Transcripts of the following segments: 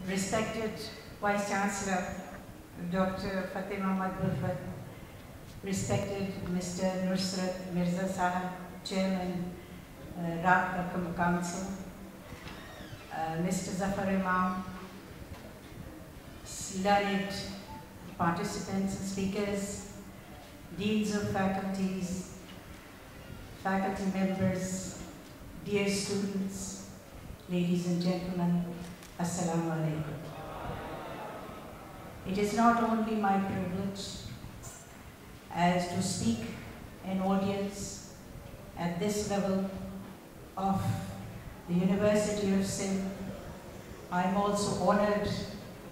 Respected Vice Chancellor, Dr. Fateh Mohammad Bulfat, respected Mr. Nusrat Mirza Sahab, Chairman, Rabita Council, Mr. Zafar Imam, learned participants and speakers, deans of faculties, faculty members, dear students, ladies and gentlemen, Assalamu alaikum. It is not only my privilege as to speak an audience at this level of the University of Sindh. I am also honored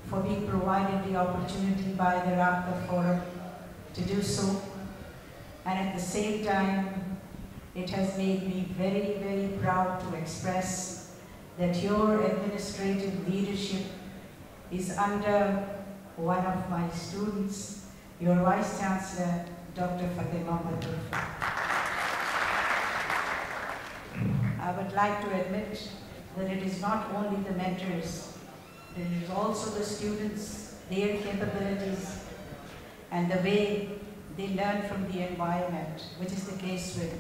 for being provided the opportunity by the Rabita Forum to do so. And at the same time, it has made me very, very proud to express that your administrative leadership is under one of my students, your Vice Chancellor, Dr. Fateh Mohammad Bulfat. I would like to admit that it is not only the mentors, it is also the students, their capabilities, and the way they learn from the environment, which is the case with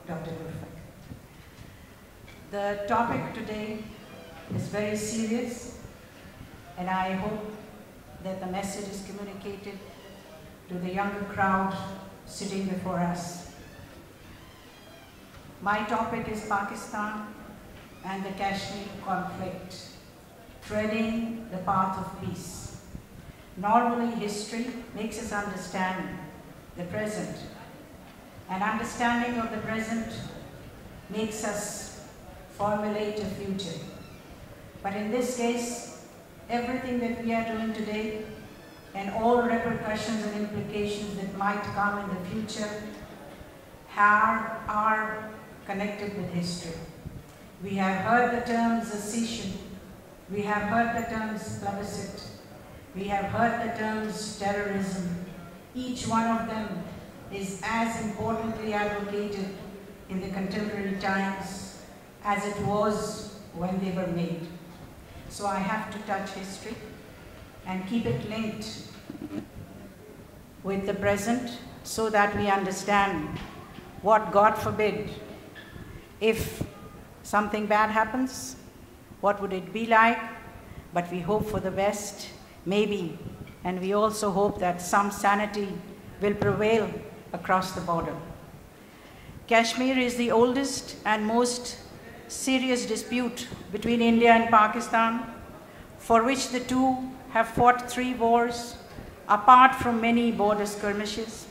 Dr. Bulfat. The topic today is very serious, and I hope that the message is communicated to the younger crowd sitting before us. My topic is Pakistan and the Kashmir conflict, treading the path of peace. Normally, history makes us understand the present, and understanding of the present makes us formulate a future. But in this case, everything that we are doing today and all repercussions and implications that might come in the future are connected with history. We have heard the terms accession, we have heard the terms plebiscite, we have heard the terms terrorism. Each one of them is as importantly advocated in the contemporary times as it was when they were made. So I have to touch history and keep it linked with the present so that we understand what, God forbid, if something bad happens, what would it be like? But we hope for the best, maybe, and we also hope that some sanity will prevail across the border. Kashmir is the oldest and most serious dispute between India and Pakistan, for which the two have fought 3 wars, apart from many border skirmishes.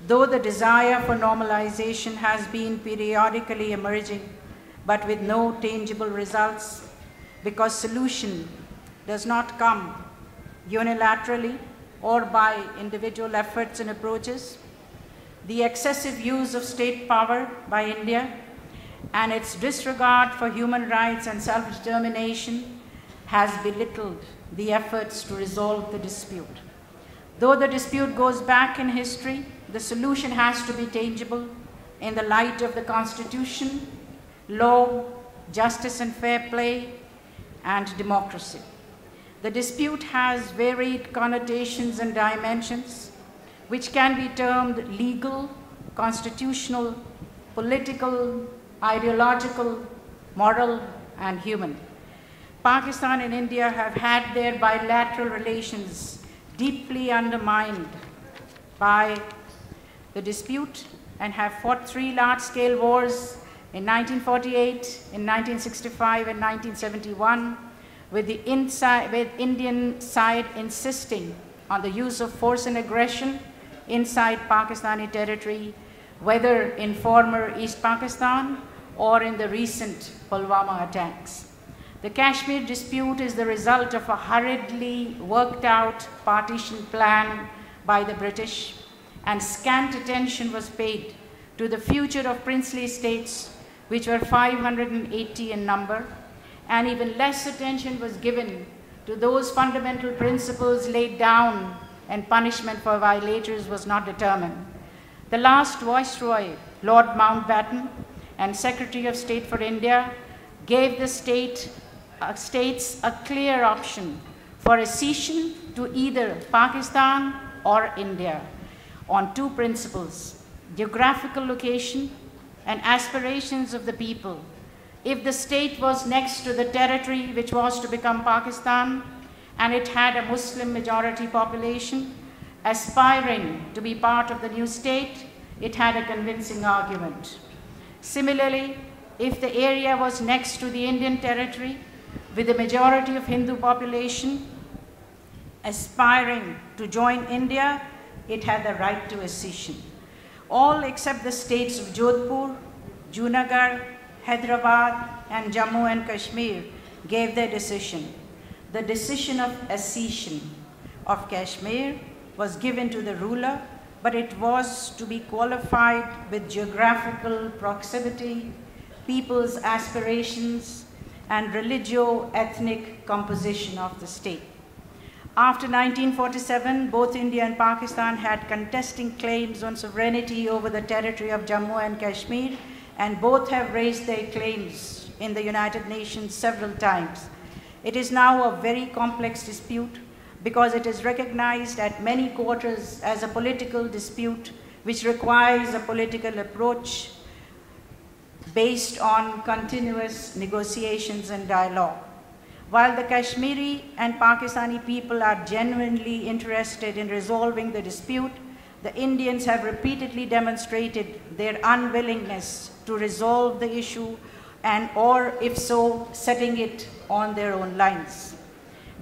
Though the desire for normalization has been periodically emerging, but with no tangible results, because solution does not come unilaterally or by individual efforts and approaches. The excessive use of state power by India and its disregard for human rights and self-determination has belittled the efforts to resolve the dispute. Though the dispute goes back in history, the solution has to be tangible in the light of the Constitution, law, justice and fair play, and democracy. The dispute has varied connotations and dimensions, which can be termed legal, constitutional, political, ideological, moral, and human. Pakistan and India have had their bilateral relations deeply undermined by the dispute and have fought 3 large-scale wars in 1948, in 1965, and 1971, with the Indian side insisting on the use of force and aggression inside Pakistani territory, whether in former East Pakistan or in the recent Pulwama attacks. The Kashmir dispute is the result of a hurriedly worked out partition plan by the British, and scant attention was paid to the future of princely states, which were 580 in number, and even less attention was given to those fundamental principles laid down, and punishment for violators was not determined. The last Viceroy, Lord Mountbatten, and Secretary of State for India, gave the states a clear option for accession to either Pakistan or India on two principles: geographical location and aspirations of the people. If the state was next to the territory which was to become Pakistan, and it had a Muslim majority population aspiring to be part of the new state, it had a convincing argument. Similarly, if the area was next to the Indian territory with a majority of Hindu population aspiring to join India, it had the right to accession. All except the states of Jodhpur, Junagadh, Hyderabad, and Jammu and Kashmir gave their decision. The decision of accession of Kashmir was given to the ruler, but it was to be qualified with geographical proximity, people's aspirations, and religio-ethnic composition of the state. After 1947, both India and Pakistan had contesting claims on sovereignty over the territory of Jammu and Kashmir, and both have raised their claims in the United Nations several times. It is now a very complex dispute because it is recognized at many quarters as a political dispute which requires a political approach based on continuous negotiations and dialogue. While the Kashmiri and Pakistani people are genuinely interested in resolving the dispute, the Indians have repeatedly demonstrated their unwillingness to resolve the issue or if so, setting it on their own lines.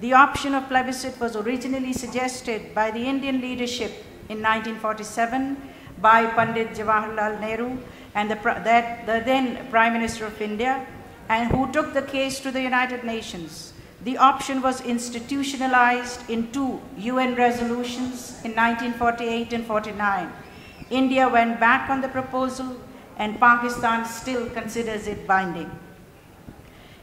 The option of plebiscite was originally suggested by the Indian leadership in 1947 by Pandit Jawaharlal Nehru and the then Prime Minister of India, and who took the case to the United Nations. The option was institutionalized in two UN resolutions in 1948 and 49. India went back on the proposal, and Pakistan still considers it binding.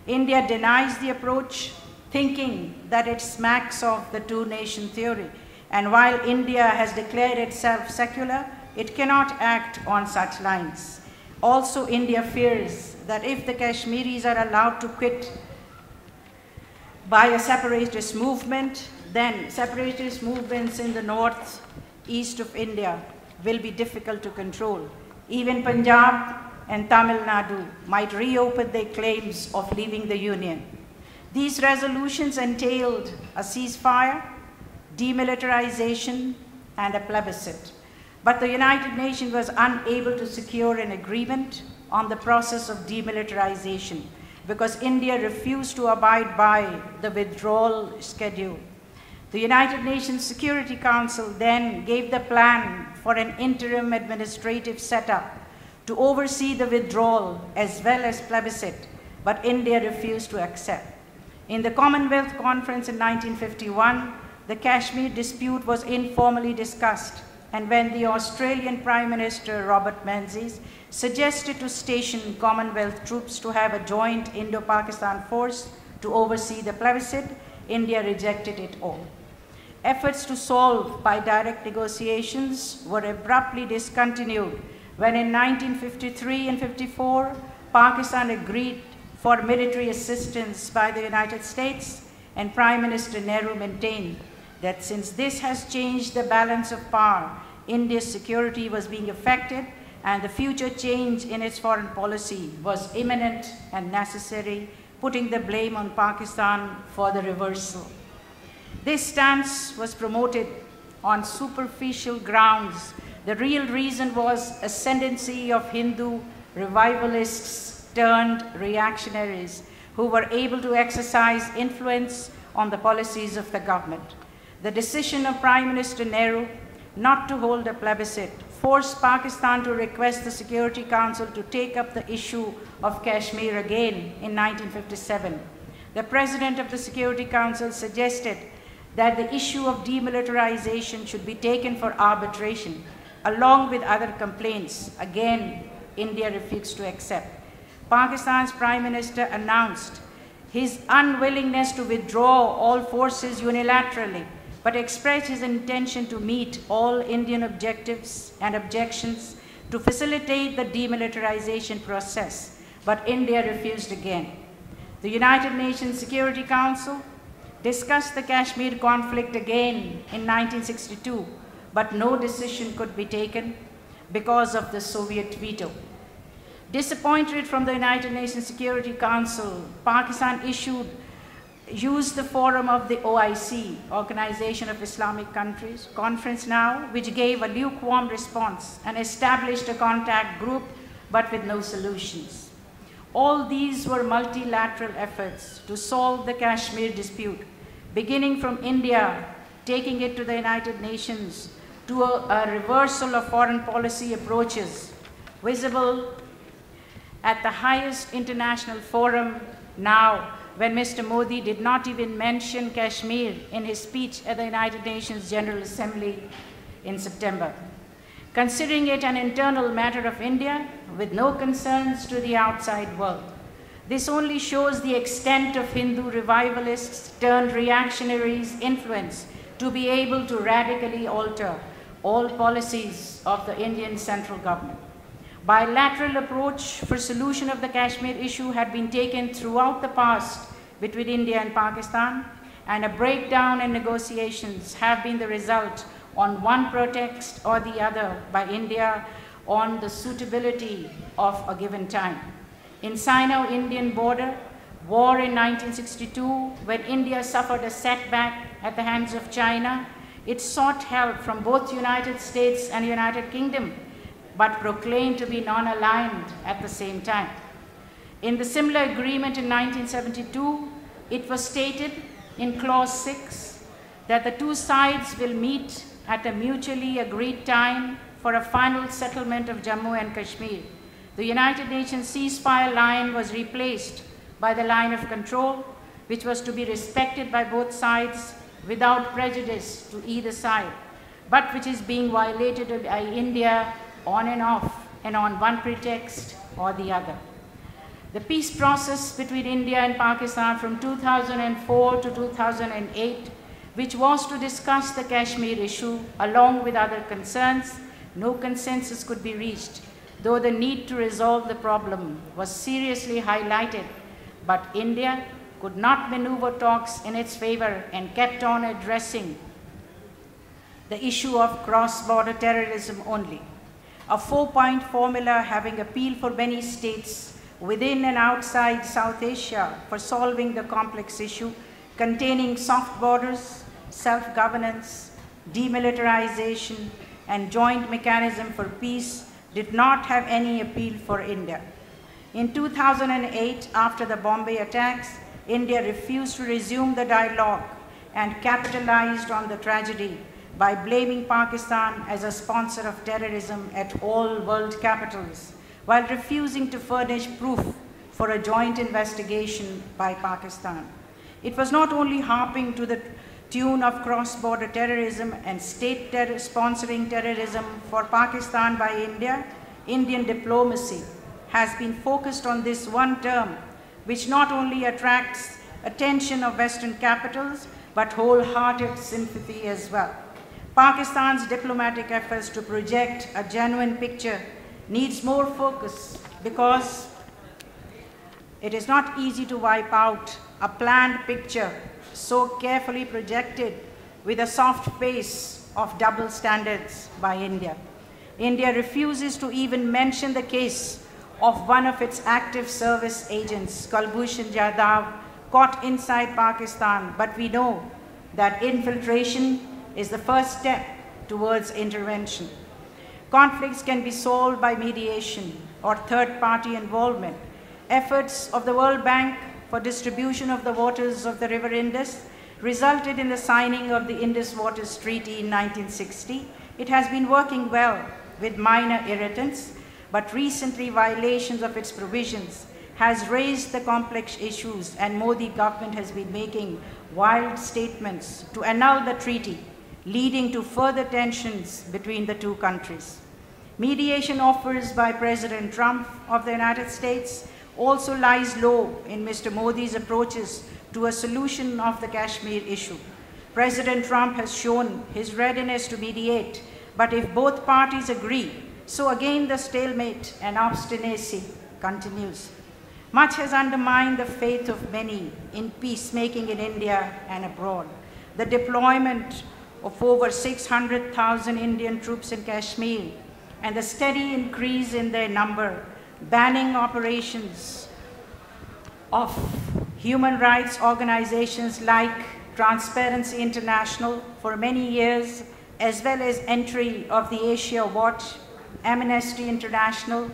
India denies the approach, thinking that it smacks of the two-nation theory, and while India has declared itself secular, it cannot act on such lines. Also, India fears that if the Kashmiris are allowed to quit by a separatist movement, then separatist movements in the north, east of India will be difficult to control. Even Punjab and Tamil Nadu might reopen their claims of leaving the Union. These resolutions entailed a ceasefire, demilitarization, and a plebiscite. But the United Nations was unable to secure an agreement on the process of demilitarization because India refused to abide by the withdrawal schedule. The United Nations Security Council then gave the plan for an interim administrative setup to oversee the withdrawal as well as plebiscite, but India refused to accept. In the Commonwealth Conference in 1951, the Kashmir dispute was informally discussed, and when the Australian Prime Minister Robert Menzies suggested to station Commonwealth troops to have a joint Indo-Pakistan force to oversee the plebiscite, India rejected it all. Efforts to solve by direct negotiations were abruptly discontinued when in 1953 and 54, Pakistan agreed for military assistance by the United States, and Prime Minister Nehru maintained that since this has changed the balance of power, India's security was being affected and the future change in its foreign policy was imminent and necessary, putting the blame on Pakistan for the reversal. This stance was promoted on superficial grounds. The real reason was ascendancy of Hindu revivalists turned reactionaries who were able to exercise influence on the policies of the government. The decision of Prime Minister Nehru not to hold a plebiscite forced Pakistan to request the Security Council to take up the issue of Kashmir again in 1957. The President of the Security Council suggested that the issue of demilitarization should be taken for arbitration, along with other complaints. Again, India refused to accept. Pakistan's Prime Minister announced his unwillingness to withdraw all forces unilaterally, but expressed his intention to meet all Indian objectives and objections to facilitate the demilitarization process, but India refused again. The United Nations Security Council discussed the Kashmir conflict again in 1962, but no decision could be taken because of the Soviet veto. Disappointed from the United Nations Security Council, Pakistan used the forum of the OIC, Organization of Islamic Countries, conference now, which gave a lukewarm response and established a contact group, but with no solutions. All these were multilateral efforts to solve the Kashmir dispute, beginning from India, taking it to the United Nations, to a reversal of foreign policy approaches, visible at the highest international forum now, when Mr. Modi did not even mention Kashmir in his speech at the United Nations General Assembly in September. Considering it an internal matter of India with no concerns to the outside world. This only shows the extent of Hindu revivalists turned reactionaries' influence to be able to radically alter all policies of the Indian central government. Bilateral approach for solution of the Kashmir issue had been taken throughout the past between India and Pakistan, and a breakdown in negotiations have been the result on one pretext or the other by India on the suitability of a given time. In Sino-Indian border war in 1962, when India suffered a setback at the hands of China, it sought help from both United States and United Kingdom, but proclaimed to be non-aligned at the same time. In the similar agreement in 1972, it was stated in Clause 6 that the two sides will meet at a mutually agreed time for a final settlement of Jammu and Kashmir. The United Nations ceasefire line was replaced by the line of control, which was to be respected by both sides without prejudice to either side, but which is being violated by India on and off and on one pretext or the other. The peace process between India and Pakistan from 2004 to 2008, which was to discuss the Kashmir issue along with other concerns, no consensus could be reached, though the need to resolve the problem was seriously highlighted, but India could not maneuver talks in its favor and kept on addressing the issue of cross-border terrorism only. A 4-point formula having appeal for many states within and outside South Asia for solving the complex issue, containing soft borders, self-governance, demilitarization, and joint mechanism for peace, did not have any appeal for India. In 2008, after the Bombay attacks, India refused to resume the dialogue and capitalized on the tragedy by blaming Pakistan as a sponsor of terrorism at all world capitals, while refusing to furnish proof for a joint investigation by Pakistan. It was not only harping to the tune of cross-border terrorism and state sponsoring terrorism for Pakistan by India. Indian diplomacy has been focused on this one term, which not only attracts attention of Western capitals, but wholehearted sympathy as well. Pakistan's diplomatic efforts to project a genuine picture needs more focus, because it is not easy to wipe out a planned picture so carefully projected with a soft face of double standards by India. India refuses to even mention the case of one of its active service agents, Kulbhushan Jadhav, caught inside Pakistan, but we know that infiltration is the first step towards intervention. Conflicts can be solved by mediation or third-party involvement. Efforts of the World Bank for distribution of the waters of the River Indus resulted in the signing of the Indus Waters Treaty in 1960. It has been working well with minor irritants, but recently violations of its provisions has raised the complex issues, and Modi government has been making wild statements to annul the treaty, leading to further tensions between the two countries. Mediation offers by President Trump of the United States also lies low in Mr. Modi's approaches to a solution of the Kashmir issue. President Trump has shown his readiness to mediate, but if both parties agree, so again the stalemate and obstinacy continues. Much has undermined the faith of many in peacemaking in India and abroad. The deployment of over 600,000 Indian troops in Kashmir and the steady increase in their number, banning operations of human rights organizations like Transparency International for many years, as well as entry of the Asia Watch, Amnesty International,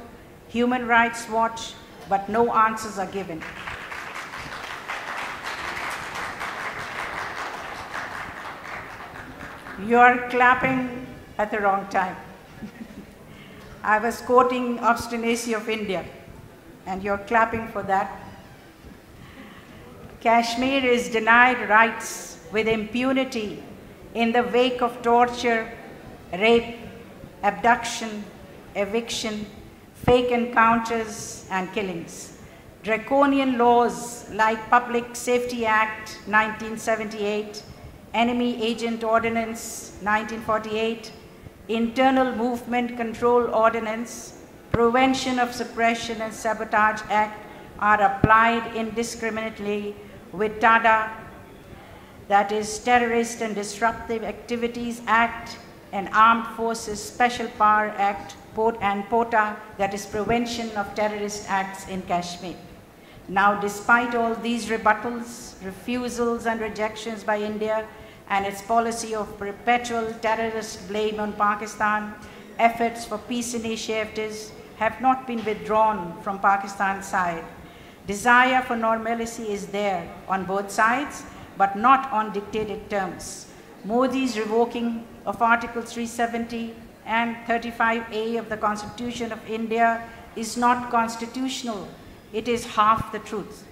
Human Rights Watch, but no answers are given. You're clapping at the wrong time. I was quoting obstinacy of India, and you're clapping for that. Kashmir is denied rights with impunity in the wake of torture, rape, abduction, eviction, fake encounters, and killings. Draconian laws like Public Safety Act 1978, Enemy Agent Ordinance 1948, Internal Movement Control Ordinance, Prevention of Suppression and Sabotage Act are applied indiscriminately with TADA, that is Terrorist and Disruptive Activities Act, and Armed Forces Special Power Act, and POTA, that is Prevention of Terrorist Acts in Kashmir. Now, despite all these rebuttals, refusals, and rejections by India and its policy of perpetual terrorist blame on Pakistan, efforts for peace initiatives have not been withdrawn from Pakistan's side. Desire for normalcy is there on both sides, but not on dictated terms. Modi's revoking of Article 370 and 35A of the Constitution of India is not constitutional. It is half the truth.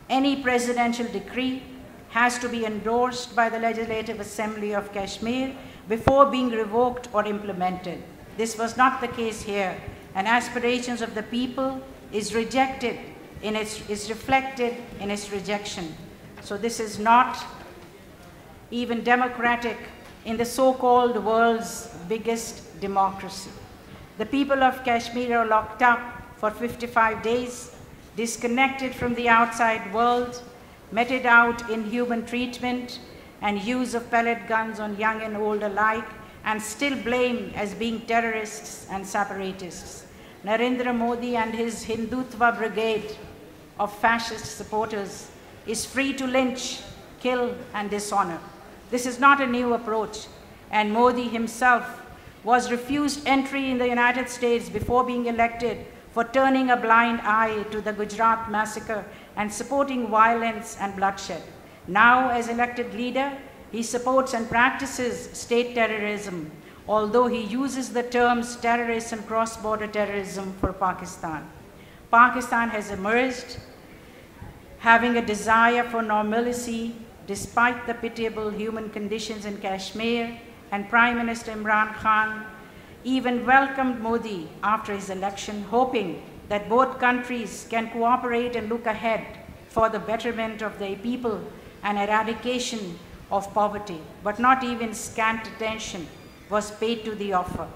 Any presidential decree has to be endorsed by the Legislative Assembly of Kashmir before being revoked or implemented. This was not the case here, and aspirations of the people is reflected in its rejection. So this is not even democratic in the so-called world's biggest democracy. The people of Kashmir are locked up for 55 days, disconnected from the outside world, meted out in human treatment and use of pellet guns on young and old alike, and still blamed as being terrorists and separatists. Narendra Modi and his Hindutva brigade of fascist supporters is free to lynch, kill, and dishonor. This is not a new approach, and Modi himself was refused entry in the United States before being elected for turning a blind eye to the Gujarat massacre and supporting violence and bloodshed. Now, as elected leader, he supports and practices state terrorism, although he uses the terms terrorist and cross-border terrorism for Pakistan. Pakistan has emerged having a desire for normalcy despite the pitiable human conditions in Kashmir, and Prime Minister Imran Khan even welcomed Modi after his election, hoping that both countries can cooperate and look ahead for the betterment of their people and eradication of poverty. But not even scant attention was paid to the offer.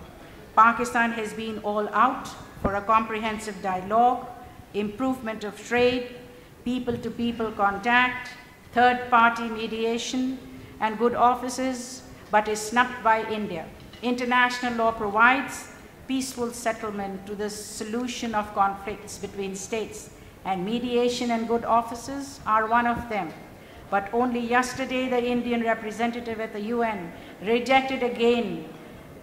Pakistan has been all out for a comprehensive dialogue, improvement of trade, people-to-people contact, third-party mediation, and good offices, but is snubbed by India. International law provides peaceful settlement to the solution of conflicts between states, and mediation and good offices are one of them. But only yesterday, the Indian representative at the UN rejected again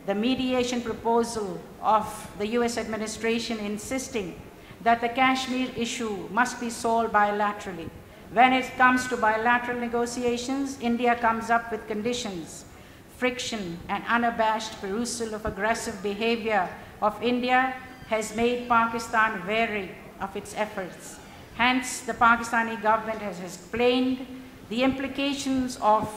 the mediation proposal of the US administration, insisting that the Kashmir issue must be solved bilaterally. When it comes to bilateral negotiations, India comes up with conditions. Friction and unabashed perusal of aggressive behavior of India has made Pakistan wary of its efforts. Hence, the Pakistani government has explained the implications of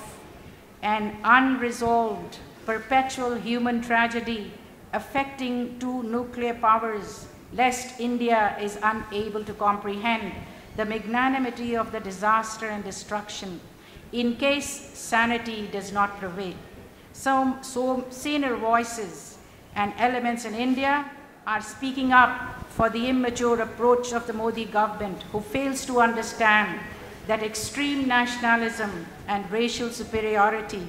an unresolved, perpetual human tragedy affecting two nuclear powers, lest India is unable to comprehend the magnanimity of the disaster and destruction, in case sanity does not prevail. So senior voices and elements in India are speaking up for the immature approach of the Modi government, who fails to understand that extreme nationalism and racial superiority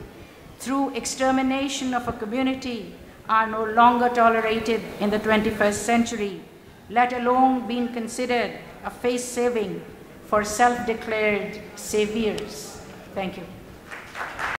through extermination of a community are no longer tolerated in the 21st century, let alone being considered a face-saving for self-declared saviors. Thank you.